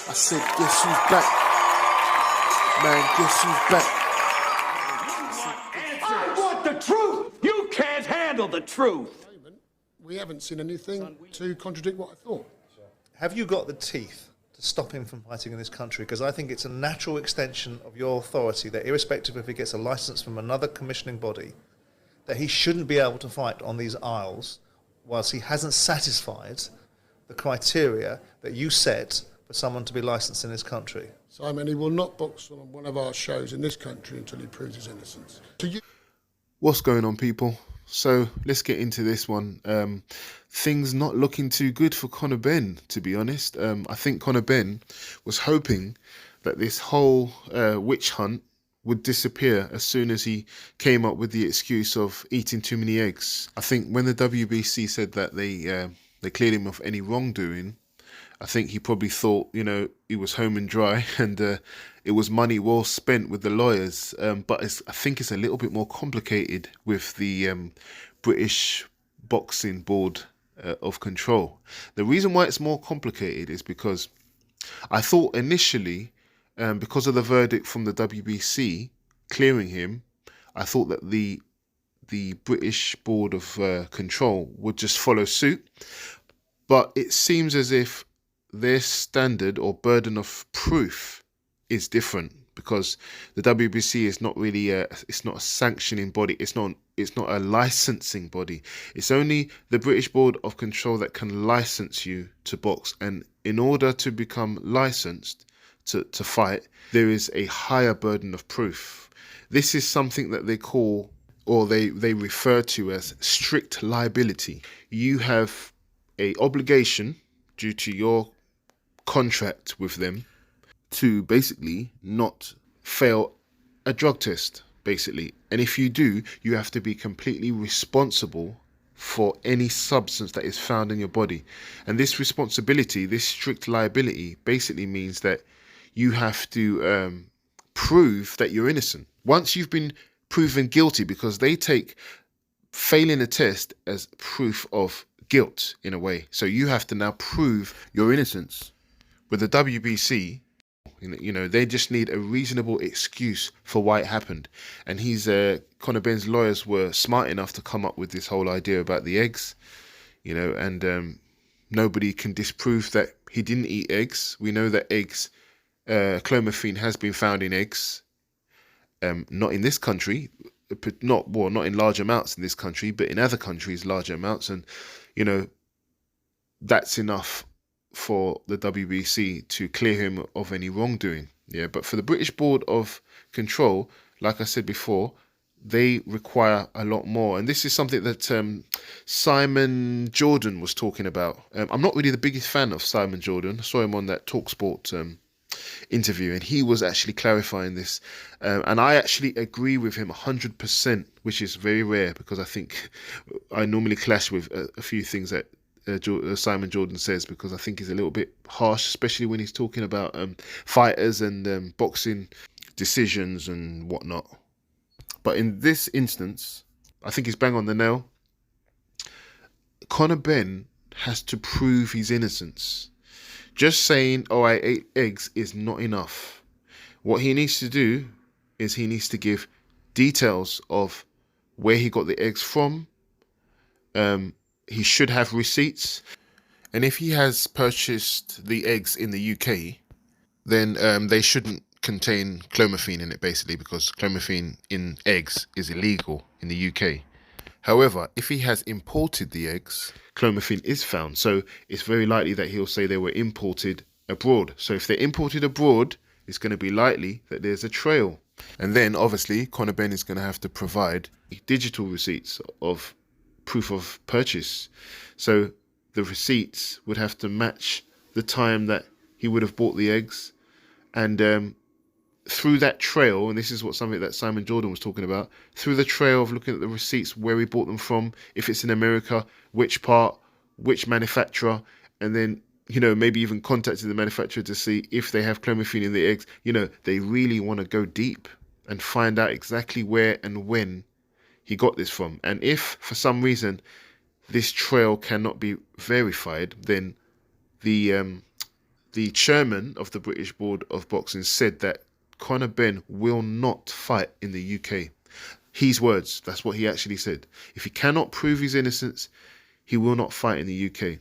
I said, guess who's back? Man, guess who's back? I want the truth! You can't handle the truth! We haven't seen anything to contradict what I thought. Have you got the teeth to stop him from fighting in this country? Because I think it's a natural extension of your authority that irrespective if he gets a licence from another commissioning body, that he shouldn't be able to fight on these aisles whilst he hasn't satisfied the criteria that you set for someone to be licensed in this country. Simon, he will not box on one of our shows in this country until he proves his innocence. What's going on, people? So let's get into this one. Things not looking too good for Conor Benn, to be honest. I think Conor Benn was hoping that this whole witch hunt would disappear as soon as he came up with the excuse of eating too many eggs. I think when the WBC said that they cleared him of any wrongdoing, I think he probably thought, he was home and dry and it was money well spent with the lawyers. But I think it's a little bit more complicated with the British Boxing Board of Control. The reason why it's more complicated is because I thought initially, because of the verdict from the WBC clearing him, I thought that the British Board of Control would just follow suit. But it seems as if their standard or burden of proof is different, because the WBC is not really it's not a sanctioning body. It's not a licensing body. It's only the British Board of Control that can license you to box. And in order to become licensed to fight, there is a higher burden of proof. This is something that they call, or they refer to as, strict liability. You have a obligation due to your contract with them to basically not fail a drug test, basically. And if you do, you have to be completely responsible for any substance that is found in your body. And this responsibility, this strict liability, basically means that you have to prove that you're innocent. Once you've been proven guilty, because they take failing a test as proof of guilt in a way. So you have to now prove your innocence. With the WBC, they just need a reasonable excuse for why it happened. And Conor Benn's lawyers were smart enough to come up with this whole idea about the eggs, and nobody can disprove that he didn't eat eggs. We know that eggs, clomiphene has been found in eggs, not in this country, not in large amounts in this country, but in other countries, larger amounts. And, that's enough for the WBC to clear him of any wrongdoing. Yeah, but for the British Board of Control, like I said before, they require a lot more. And this is something that Simon Jordan was talking about. I'm not really the biggest fan of Simon Jordan. I saw him on that TalkSport interview, and he was actually clarifying this. And I actually agree with him 100%, which is very rare, because I think I normally clash with a few things that Simon Jordan says, because I think he's a little bit harsh, especially when he's talking about fighters and boxing decisions and whatnot. But in this instance, I think he's bang on the nail. Conor Benn has to prove his innocence. Just saying, "Oh, I ate eggs," is not enough. What he needs to do is he needs to give details of where he got the eggs from. He should have receipts. And if he has purchased the eggs in the UK, then they shouldn't contain clomiphene in it, basically, because clomiphene in eggs is illegal in the UK. However, if he has imported the eggs, clomiphene is found. So it's very likely that he'll say they were imported abroad. So if they're imported abroad, it's going to be likely that there's a trail. And then, obviously, Conor Benn is going to have to provide digital receipts of proof of purchase. So the receipts would have to match the time that he would have bought the eggs. And through that trail, and this is something that Simon Jordan was talking about, through the trail of looking at the receipts, where he bought them from, if it's in America, which part, which manufacturer, and then, maybe even contacting the manufacturer to see if they have clomiphene in the eggs. They really want to go deep and find out exactly where and when he got this from. And if for some reason this trail cannot be verified, then the the chairman of the British Board of Boxing said that Conor Benn will not fight in the UK. His words, that's what he actually said. If he cannot prove his innocence, he will not fight in the UK.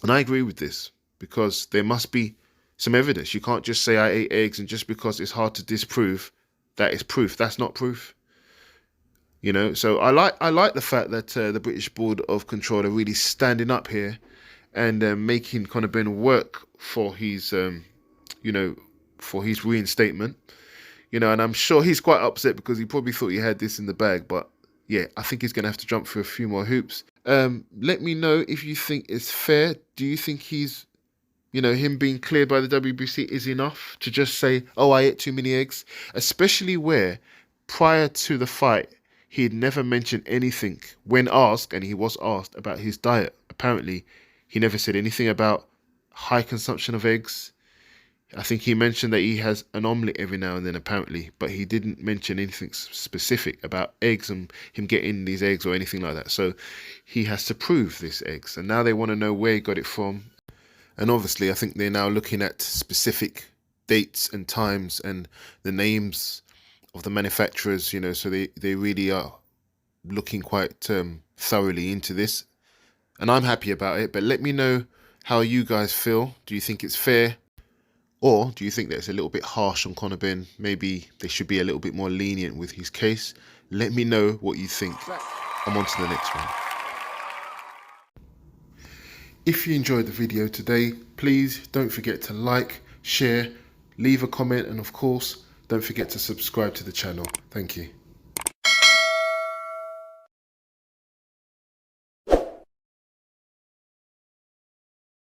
And I agree with this, because there must be some evidence. You can't just say I ate eggs, and just because it's hard to disprove, that is proof. That's not proof. You know, so I like the fact that the British Board of Control are really standing up here and making Conor Benn work for his, for his reinstatement. You know, and I'm sure he's quite upset because he probably thought he had this in the bag. But yeah, I think he's going to have to jump through a few more hoops. Let me know if you think it's fair. Do you think he's, him being cleared by the WBC is enough to just say, oh, I ate too many eggs? Especially where prior to the fight, he had never mentioned anything when asked, and he was asked about his diet. Apparently, he never said anything about high consumption of eggs. I think he mentioned that he has an omelette every now and then, apparently, but he didn't mention anything specific about eggs and him getting these eggs or anything like that. So he has to prove this eggs, and now they want to know where he got it from. And obviously, I think they're now looking at specific dates and times and the names of the manufacturers, so they really are looking quite thoroughly into this. And I'm happy about it, but let me know how you guys feel. Do you think it's fair? Or do you think that it's a little bit harsh on Conor Benn? Maybe they should be a little bit more lenient with his case. Let me know what you think. I'm on to the next one. If you enjoyed the video today, please don't forget to like, share, leave a comment, and of course, don't forget to subscribe to the channel. Thank you.